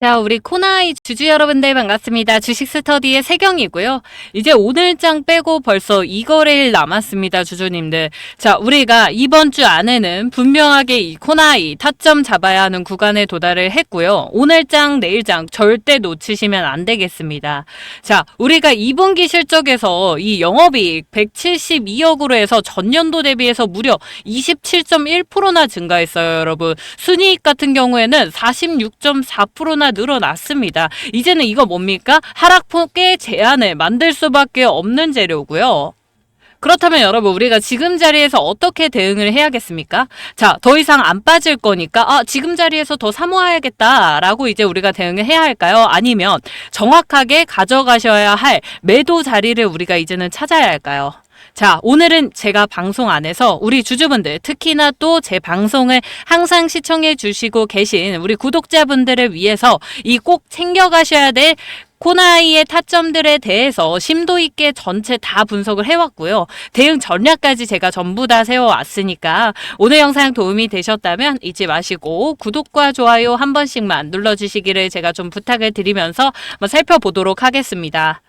자, 우리 코나이 주주 여러분들 반갑습니다. 주식 스터디의 세경이고요. 이제 오늘장 빼고 벌써 2거래일 남았습니다, 주주님들. 자, 우리가 이번 주 안에는 분명하게 이 코나이 타점 잡아야 하는 구간에 도달을 했고요. 오늘장, 내일장 절대 놓치시면 안 되겠습니다. 자, 우리가 2분기 실적에서 이 영업이익 172억으로 해서 전년도 대비해서 무려 27.1%나 증가했어요, 여러분. 순이익 같은 경우에는 46.4%나 늘어났습니다. 이제는 이거 뭡니까? 하락폭의 제한을 만들 수밖에 없는 재료고요. 그렇다면 여러분, 우리가 지금 자리에서 어떻게 대응을 해야겠습니까? 자, 더 이상 안 빠질 거니까 지금 자리에서 더 사모아야겠다라고 이제 우리가 대응을 해야 할까요? 아니면 정확하게 가져가셔야 할 매도 자리를 우리가 이제는 찾아야 할까요? 자, 오늘은 제가 방송 안에서 우리 주주분들, 특히나 또 제 방송을 항상 시청해 주시고 계신 우리 구독자분들을 위해서 이 꼭 챙겨가셔야 될 코나이의 타점들에 대해서 심도 있게 전체 다 분석을 해왔고요. 대응 전략까지 제가 전부 다 세워왔으니까 오늘 영상 도움이 되셨다면 잊지 마시고 구독과 좋아요 한 번씩만 눌러주시기를 제가 좀 부탁을 드리면서 한번 살펴보도록 하겠습니다.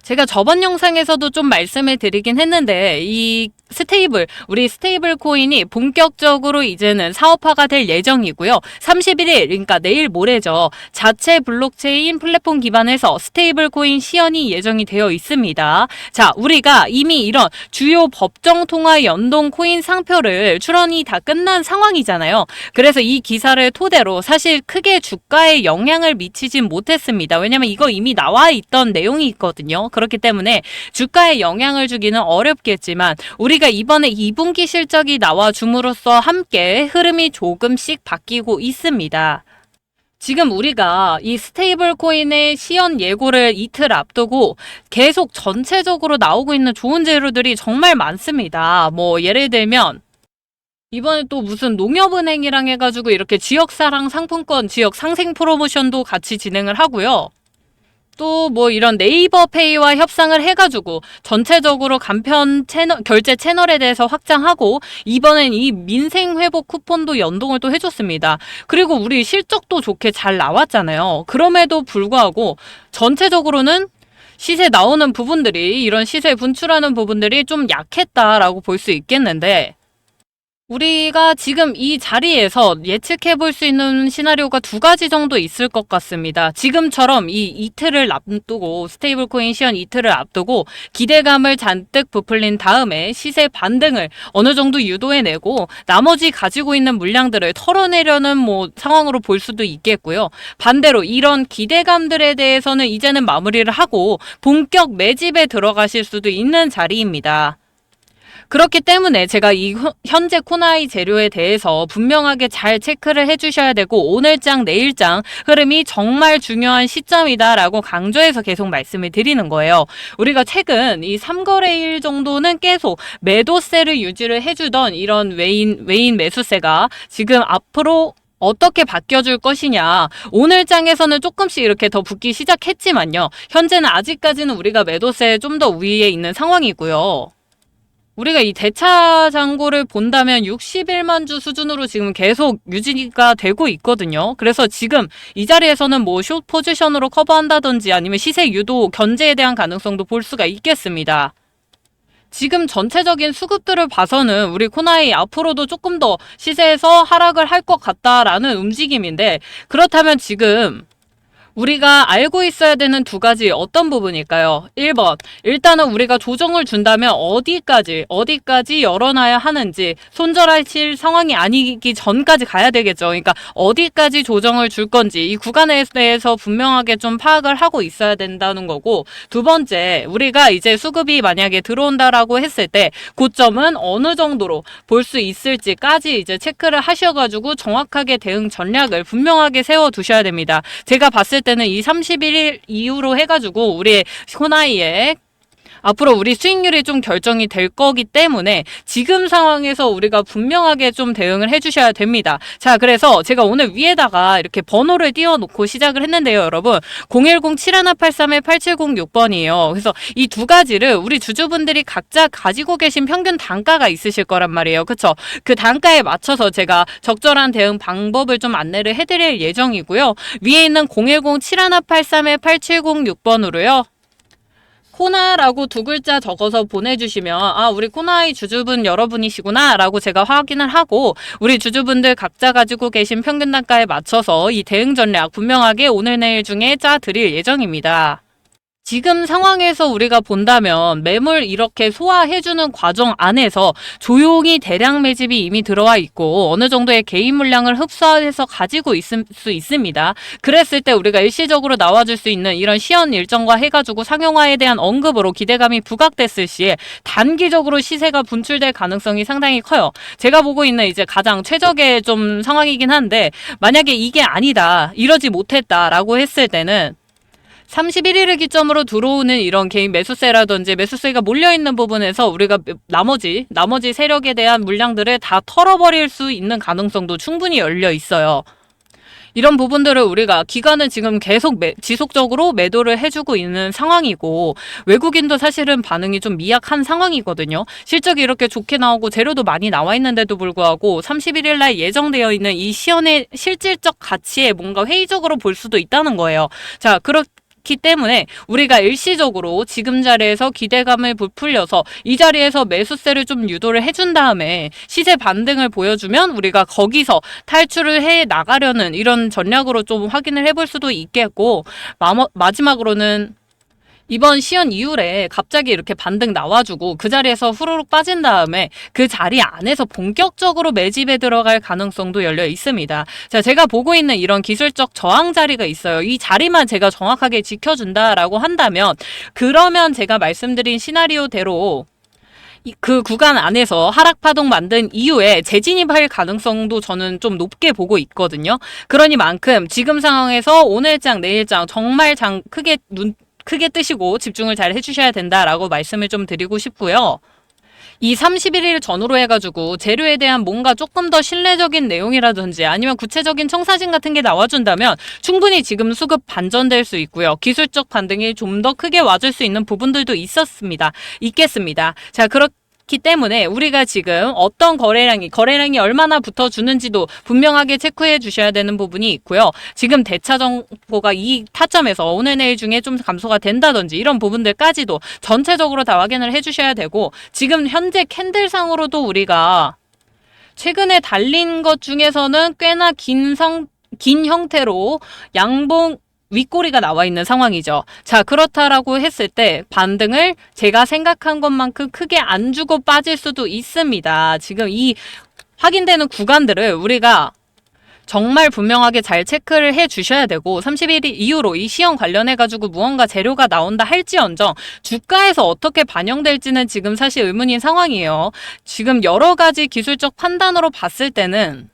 제가 저번 영상에서도 좀 말씀을 드리긴 했는데 이 우리 스테이블 코인이 본격적으로 이제는 사업화가 될 예정이고요. 31일, 그러니까 내일 모레죠. 자체 블록체인 플랫폼 기반에서 스테이블 코인 시연이 예정이 되어 있습니다. 자, 우리가 이미 이런 주요 법정 통화 연동 코인 상표를 출원이 다 끝난 상황이잖아요. 그래서 이 기사를 토대로 사실 크게 주가에 영향을 미치진 못했습니다. 왜냐면 이거 이미 나와 있던 내용이 있거든요. 그렇기 때문에 주가에 영향을 주기는 어렵겠지만 우리가 이번에 2분기 실적이 나와 줌으로써 함께 흐름이 조금씩 바뀌고 있습니다. 지금 우리가 이 스테이블 코인의 시연 예고를 이틀 앞두고 계속 전체적으로 나오고 있는 좋은 재료들이 정말 많습니다. 뭐 예를 들면 이번에 또 무슨 농협은행이랑 해가지고 이렇게 지역사랑 상품권 지역 상생 프로모션도 같이 진행을 하고요. 또 뭐 이런 네이버 페이와 협상을 해가지고 전체적으로 간편 결제 채널에 대해서 확장하고 이번엔 이 민생 회복 쿠폰도 연동을 또 해줬습니다. 그리고 우리 실적도 좋게 잘 나왔잖아요. 그럼에도 불구하고 전체적으로는 시세 나오는 부분들이 이런 시세 분출하는 부분들이 좀 약했다라고 볼 수 있겠는데 우리가 지금 이 자리에서 예측해 볼 수 있는 시나리오가 두 가지 정도 있을 것 같습니다. 지금처럼 이 이틀을 앞두고 스테이블 코인 시연 이틀을 앞두고 기대감을 잔뜩 부풀린 다음에 시세 반등을 어느 정도 유도해내고 나머지 가지고 있는 물량들을 털어내려는 상황으로 볼 수도 있겠고요. 반대로 이런 기대감들에 대해서는 이제는 마무리를 하고 본격 매집에 들어가실 수도 있는 자리입니다. 그렇기 때문에 제가 이 현재 코나이 재료에 대해서 분명하게 잘 체크를 해주셔야 되고 오늘장, 내일장 흐름이 정말 중요한 시점이다라고 강조해서 계속 말씀을 드리는 거예요. 우리가 최근 이 3거래일 정도는 계속 매도세를 유지를 해주던 이런 외인 매수세가 지금 앞으로 어떻게 바뀌어줄 것이냐. 오늘 장에서는 조금씩 이렇게 더 붙기 시작했지만요. 현재는 아직까지는 우리가 매도세 좀 더 위에 있는 상황이고요. 우리가 이 대차 잔고를 본다면 61만 주 수준으로 지금 계속 유지가 되고 있거든요. 그래서 지금 이 자리에서는 숏 포지션으로 커버한다든지 아니면 시세 유도 견제에 대한 가능성도 볼 수가 있겠습니다. 지금 전체적인 수급들을 봐서는 우리 코나이 앞으로도 조금 더 시세에서 하락을 할 것 같다라는 움직임인데 그렇다면 지금 우리가 알고 있어야 되는 두 가지 어떤 부분일까요? 1번, 일단은 우리가 조정을 준다면 어디까지 열어놔야 하는지 손절하실 상황이 아니기 전까지 가야 되겠죠. 그러니까 어디까지 조정을 줄 건지 이 구간에 대해서 분명하게 좀 파악을 하고 있어야 된다는 거고 두 번째, 우리가 이제 수급이 만약에 들어온다라고 했을 때 고점은 어느 정도로 볼 수 있을지까지 이제 체크를 하셔가지고 정확하게 대응 전략을 분명하게 세워두셔야 됩니다. 제가 봤을 때는 이 31일 이후로 해가지고 우리 코나이의 앞으로 우리 수익률이 좀 결정이 될 거기 때문에 지금 상황에서 우리가 분명하게 좀 대응을 해주셔야 됩니다. 자, 그래서 제가 오늘 위에다가 이렇게 번호를 띄워놓고 시작을 했는데요, 여러분. 010-7183-8706번이에요. 그래서 이 두 가지를 우리 주주분들이 각자 가지고 계신 평균 단가가 있으실 거란 말이에요. 그쵸? 그 단가에 맞춰서 제가 적절한 대응 방법을 좀 안내를 해드릴 예정이고요. 위에 있는 010-7183-8706번으로요. 코나라고 두 글자 적어서 보내주시면 아, 우리 코나의 주주분 여러분이시구나 라고 제가 확인을 하고 우리 주주분들 각자 가지고 계신 평균 단가에 맞춰서 이 대응 전략 분명하게 오늘 내일 중에 짜 드릴 예정입니다. 지금 상황에서 우리가 본다면 매물 이렇게 소화해주는 과정 안에서 조용히 대량 매집이 이미 들어와 있고 어느 정도의 개인 물량을 흡수해서 가지고 있을 수 있습니다. 그랬을 때 우리가 일시적으로 나와줄 수 있는 이런 시연 일정과 해가지고 상용화에 대한 언급으로 기대감이 부각됐을 시에 단기적으로 시세가 분출될 가능성이 상당히 커요. 제가 보고 있는 이제 가장 최적의 좀 상황이긴 한데 만약에 이게 아니다, 이러지 못했다라고 했을 때는 31일을 기점으로 들어오는 이런 개인 매수세라든지 매수세가 몰려있는 부분에서 우리가 나머지 세력에 대한 물량들을 다 털어버릴 수 있는 가능성도 충분히 열려 있어요. 이런 부분들을 우리가 기관은 지금 계속 지속적으로 매도를 해주고 있는 상황이고 외국인도 사실은 반응이 좀 미약한 상황이거든요. 실적이 이렇게 좋게 나오고 재료도 많이 나와 있는데도 불구하고 31일 날 예정되어 있는 이 시연의 실질적 가치에 뭔가 회의적으로 볼 수도 있다는 거예요. 자, 그렇기 때문에 우리가 일시적으로 지금 자리에서 기대감을 부풀려서 이 자리에서 매수세를 좀 유도를 해준 다음에 시세 반등을 보여주면 우리가 거기서 탈출을 해 나가려는 이런 전략으로 좀 확인을 해볼 수도 있겠고 마지막으로는 이번 시연 이후에 갑자기 이렇게 반등 나와주고 그 자리에서 후루룩 빠진 다음에 그 자리 안에서 본격적으로 매집에 들어갈 가능성도 열려 있습니다. 자, 제가 보고 있는 이런 기술적 저항 자리가 있어요. 이 자리만 제가 정확하게 지켜준다라고 한다면 그러면 제가 말씀드린 시나리오대로 그 구간 안에서 하락 파동 만든 이후에 재진입할 가능성도 저는 좀 높게 보고 있거든요. 그러니만큼 지금 상황에서 오늘장 내일장 정말 크게 뜨시고 집중을 잘 해주셔야 된다라고 말씀을 좀 드리고 싶고요. 이 31일 전후로 해가지고 재료에 대한 뭔가 조금 더 신뢰적인 내용이라든지 아니면 구체적인 청사진 같은 게 나와준다면 충분히 지금 수급 반전될 수 있고요. 기술적 반등이 좀 더 크게 와줄 수 있는 부분들도 있겠습니다. 자, 그렇기 때문에 우리가 지금 어떤 거래량이 얼마나 붙어주는지도 분명하게 체크해 주셔야 되는 부분이 있고요. 지금 대차 정보가 이 타점에서 오늘 내일 중에 좀 감소가 된다든지 이런 부분들까지도 전체적으로 다 확인을 해 주셔야 되고 지금 현재 캔들상으로도 우리가 최근에 달린 것 중에서는 꽤나 긴 형태로 양봉 윗꼬리가 나와 있는 상황이죠. 자, 그렇다라고 했을 때 반등을 제가 생각한 것만큼 크게 안 주고 빠질 수도 있습니다. 지금 이 확인되는 구간들을 우리가 정말 분명하게 잘 체크를 해 주셔야 되고 30일 이후로 이 시험 관련해 가지고 무언가 재료가 나온다 할지언정 주가에서 어떻게 반영될지는 지금 사실 의문인 상황이에요. 지금 여러 가지 기술적 판단으로 봤을 때는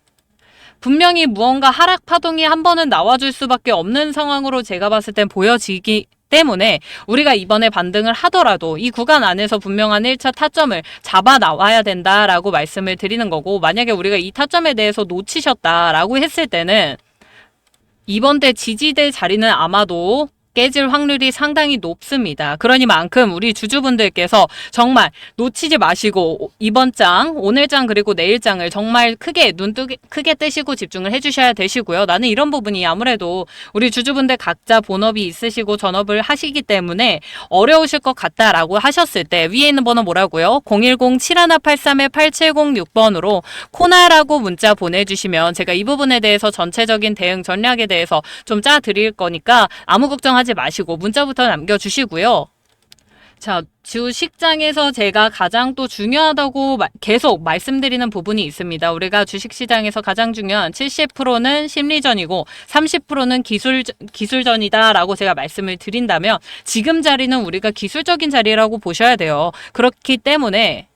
분명히 무언가 하락 파동이 한 번은 나와줄 수밖에 없는 상황으로 제가 봤을 땐 보여지기 때문에 우리가 이번에 반등을 하더라도 이 구간 안에서 분명한 1차 타점을 잡아 나와야 된다라고 말씀을 드리는 거고 만약에 우리가 이 타점에 대해서 놓치셨다라고 했을 때는 이번 때 지지될 자리는 아마도 깨질 확률이 상당히 높습니다. 그러니만큼 우리 주주분들께서 정말 놓치지 마시고 이번 장, 오늘 장 그리고 내일 장을 정말 크게 크게 뜨시고 집중을 해주셔야 되시고요. 나는 이런 부분이 아무래도 우리 주주분들 각자 본업이 있으시고 전업을 하시기 때문에 어려우실 것 같다라고 하셨을 때 위에 있는 번호 뭐라고요? 010-7183-8706번으로 코나라고 문자 보내주시면 제가 이 부분에 대해서 전체적인 대응 전략에 대해서 좀 짜 드릴 거니까 아무 걱정하지 마시고 문자부터 남겨주시고요. 자, 주식장에서 제가 가장 또 중요하다고 계속 말씀드리는 부분이 있습니다. 우리가 주식시장에서 가장 중요한 70%는 심리전이고 30%는 기술전이다라고 제가 말씀을 드린다면 지금 자리는 우리가 기술적인 자리라고 보셔야 돼요. 그렇기 때문에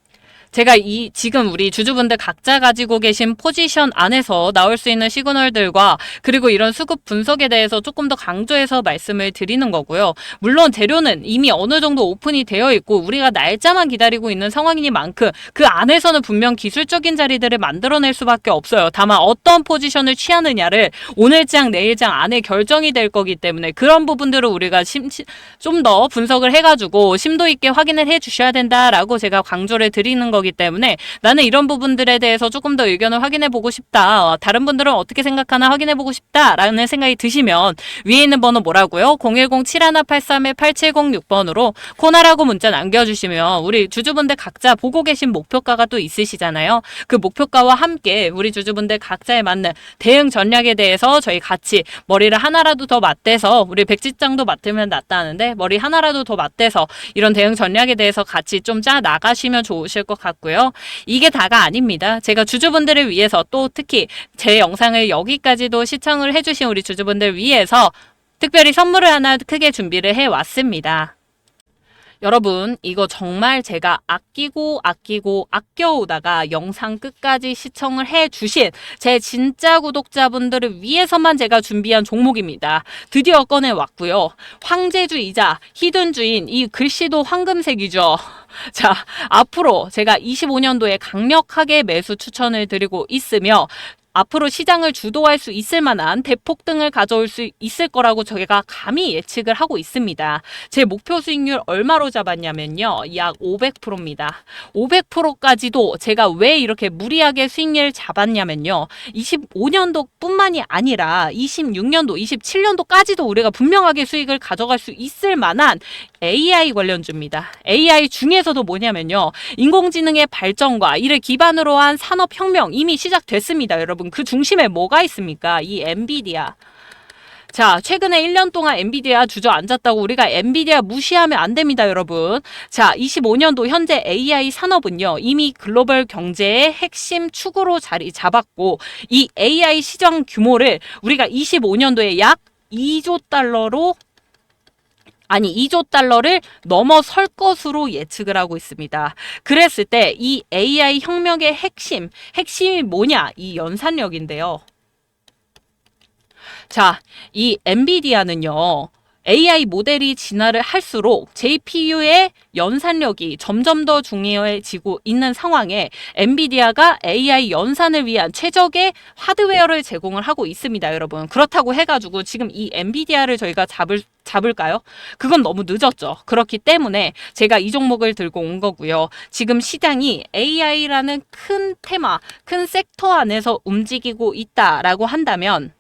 제가 지금 우리 주주분들 각자 가지고 계신 포지션 안에서 나올 수 있는 시그널들과 그리고 이런 수급 분석에 대해서 조금 더 강조해서 말씀을 드리는 거고요. 물론 재료는 이미 어느 정도 오픈이 되어 있고 우리가 날짜만 기다리고 있는 상황이니만큼 그 안에서는 분명 기술적인 자리들을 만들어낼 수밖에 없어요. 다만 어떤 포지션을 취하느냐를 오늘장 내일장 안에 결정이 될 거기 때문에 그런 부분들을 우리가 좀 더 분석을 해가지고 심도 있게 확인을 해 주셔야 된다라고 제가 강조를 드리는 거기 때문에 나는 이런 부분들에 대해서 조금 더 의견을 확인해 보고 싶다. 다른 분들은 어떻게 생각하나 확인해 보고 싶다라는 생각이 드시면 위에 있는 번호 뭐라고요? 010-7183-8706번으로 코나라고 문자 남겨주시면 우리 주주분들 각자 보고 계신 목표가가 또 있으시잖아요. 그 목표가와 함께 우리 주주분들 각자에 맞는 대응 전략에 대해서 저희 같이 머리를 하나라도 더 맞대서 우리 백지장도 맡으면 낫다는데 머리 하나라도 더 맞대서 이런 대응 전략에 대해서 같이 좀 짜 나가시면 좋으실 것 같고요. 이게 다가 아닙니다. 제가 주주분들을 위해서 또 특히 제 영상을 여기까지도 시청을 해주신 우리 주주분들 위해서 특별히 선물을 하나 크게 준비를 해왔습니다. 여러분 이거 정말 제가 아끼고 아껴오다가 영상 끝까지 시청을 해주신 제 진짜 구독자분들을 위해서만 제가 준비한 종목입니다. 드디어 꺼내왔고요. 황제주이자 히든주인 이 글씨도 황금색이죠. 자, 앞으로 제가 25년도에 강력하게 매수 추천을 드리고 있으며 앞으로 시장을 주도할 수 있을 만한 대폭등을 가져올 수 있을 거라고 저희가 감히 예측을 하고 있습니다. 제 목표 수익률 얼마로 잡았냐면요. 약 500%입니다. 500%까지도 제가 왜 이렇게 무리하게 수익률을 잡았냐면요. 25년도 뿐만이 아니라 26년도, 27년도까지도 우리가 분명하게 수익을 가져갈 수 있을 만한 AI 관련주입니다. AI 중에서도 뭐냐면요. 인공지능의 발전과 이를 기반으로 한 산업혁명 이미 시작됐습니다. 여러분 그 중심에 뭐가 있습니까? 이 엔비디아. 자, 최근에 1년 동안 엔비디아 주저앉았다고 우리가 엔비디아 무시하면 안 됩니다, 여러분. 자, 25년도 현재 AI 산업은요, 이미 글로벌 경제의 핵심 축으로 자리 잡았고, 이 AI 시장 규모를 우리가 25년도에 약 2조 달러를 넘어설 것으로 예측을 하고 있습니다. 그랬을 때 이 AI 혁명의 핵심이 뭐냐? 이 연산력인데요. 자, 이 엔비디아는요. AI 모델이 진화를 할수록 JPU의 연산력이 점점 더 중요해지고 있는 상황에 엔비디아가 AI 연산을 위한 최적의 하드웨어를 제공을 하고 있습니다, 여러분. 그렇다고 해가지고 지금 이 엔비디아를 저희가 잡을까요? 그건 너무 늦었죠. 그렇기 때문에 제가 이 종목을 들고 온 거고요. 지금 시장이 AI라는 큰 테마, 큰 섹터 안에서 움직이고 있다라고 한다면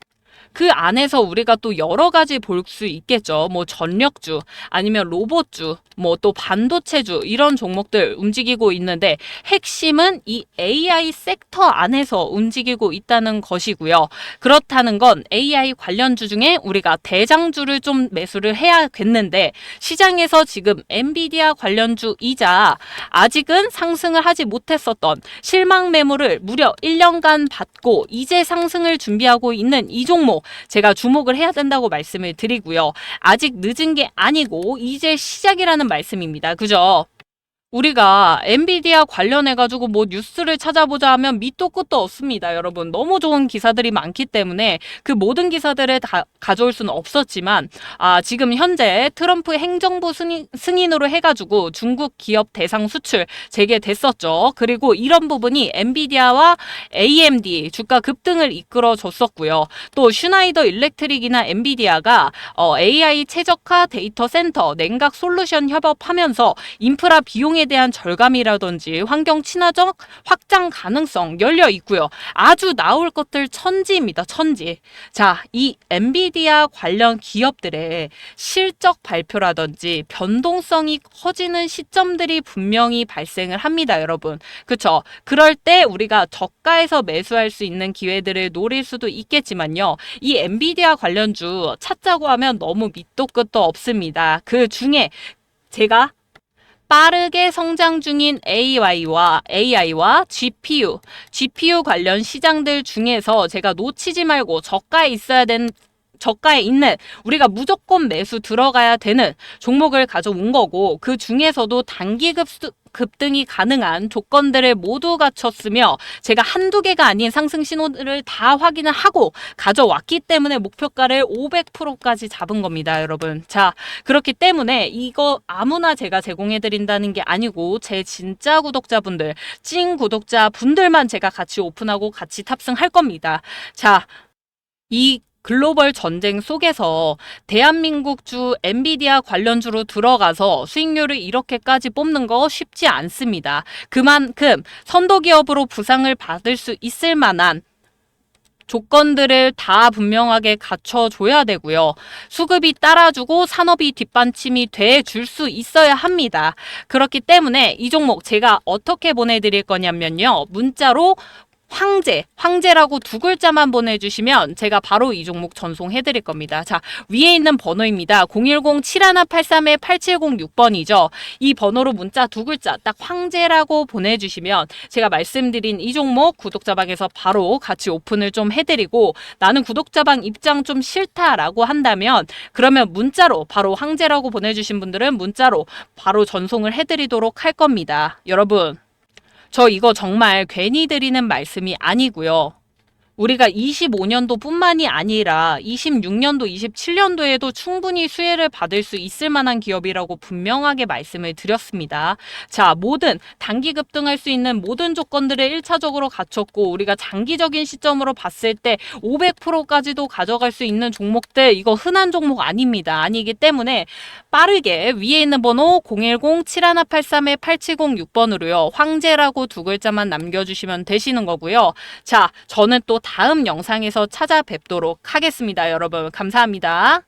그 안에서 우리가 또 여러 가지 볼 수 있겠죠. 뭐 전력주, 아니면 로봇주, 뭐 또 반도체주 이런 종목들 움직이고 있는데 핵심은 이 AI 섹터 안에서 움직이고 있다는 것이고요. 그렇다는 건 AI 관련주 중에 우리가 대장주를 좀 매수를 해야겠는데 시장에서 지금 엔비디아 관련주이자 아직은 상승을 하지 못했었던 실망 매물을 무려 1년간 받고 이제 상승을 준비하고 있는 이 종목 제가 주목을 해야 된다고 말씀을 드리고요. 아직 늦은 게 아니고 이제 시작이라는 말씀입니다. 그죠? 우리가 엔비디아 관련해가지고 뭐 뉴스를 찾아보자 하면 밑도 끝도 없습니다, 여러분. 너무 좋은 기사들이 많기 때문에 그 모든 기사들을 다 가져올 수는 없었지만, 지금 현재 트럼프 행정부 승인으로 해가지고 중국 기업 대상 수출 재개됐었죠. 그리고 이런 부분이 엔비디아와 AMD 주가 급등을 이끌어 줬었고요. 또 슈나이더 일렉트릭이나 엔비디아가 AI 최적화 데이터 센터 냉각 솔루션 협업하면서 인프라 비용에 대한 절감이라든지 환경 친화적 확장 가능성 열려 있고요. 아주 나올 것들 천지입니다. 천지. 자, 이 엔비디아 관련 기업들의 실적 발표라든지 변동성이 커지는 시점들이 분명히 발생을 합니다, 여러분. 그렇죠? 그럴 때 우리가 저가에서 매수할 수 있는 기회들을 노릴 수도 있겠지만요. 이 엔비디아 관련주 찾자고 하면 너무 밑도 끝도 없습니다. 그 중에 제가 빠르게 성장 중인 AI와 GPU 관련 시장들 중에서 제가 놓치지 말고 저가에 있어야 저가에 있는 우리가 무조건 매수 들어가야 되는 종목을 가져온 거고, 그 중에서도 단기 급등이 가능한 조건들을 모두 갖췄으며 제가 한두 개가 아닌 상승 신호를 다 확인을 하고 가져왔기 때문에 목표가를 500%까지 잡은 겁니다, 여러분. 자, 그렇기 때문에 이거 아무나 제가 제공해 드린다는 게 아니고 제 진짜 구독자분들, 찐 구독자분들만 제가 같이 오픈하고 같이 탑승할 겁니다. 자, 이 글로벌 전쟁 속에서 대한민국주 엔비디아 관련주로 들어가서 수익률을 이렇게까지 뽑는 거 쉽지 않습니다. 그만큼 선도기업으로 부상을 받을 수 있을 만한 조건들을 다 분명하게 갖춰줘야 되고요. 수급이 따라주고 산업이 뒷받침이 돼 줄 수 있어야 합니다. 그렇기 때문에 이 종목 제가 어떻게 보내드릴 거냐면요. 문자로 황제라고 두 글자만 보내주시면 제가 바로 이 종목 전송해드릴 겁니다. 자, 위에 있는 번호입니다. 010-7183-8706번이죠. 이 번호로 문자 두 글자 딱 황제라고 보내주시면 제가 말씀드린 이 종목 구독자방에서 바로 같이 오픈을 좀 해드리고, 나는 구독자방 입장 좀 싫다라고 한다면 그러면 문자로 바로 황제라고 보내주신 분들은 문자로 바로 전송을 해드리도록 할 겁니다. 여러분, 저 이거 정말 괜히 드리는 말씀이 아니고요. 우리가 25년도 뿐만이 아니라 26년도, 27년도에도 충분히 수혜를 받을 수 있을 만한 기업이라고 분명하게 말씀을 드렸습니다. 자, 모든 단기 급등할 수 있는 모든 조건들을 1차적으로 갖췄고 우리가 장기적인 시점으로 봤을 때 500%까지도 가져갈 수 있는 종목들, 이거 흔한 종목 아닙니다. 아니기 때문에 빠르게 위에 있는 번호 010-7183-8706번으로요. 황제라고 두 글자만 남겨주시면 되시는 거고요. 자, 저는 또 다음 영상에서 찾아뵙도록 하겠습니다. 여러분, 감사합니다.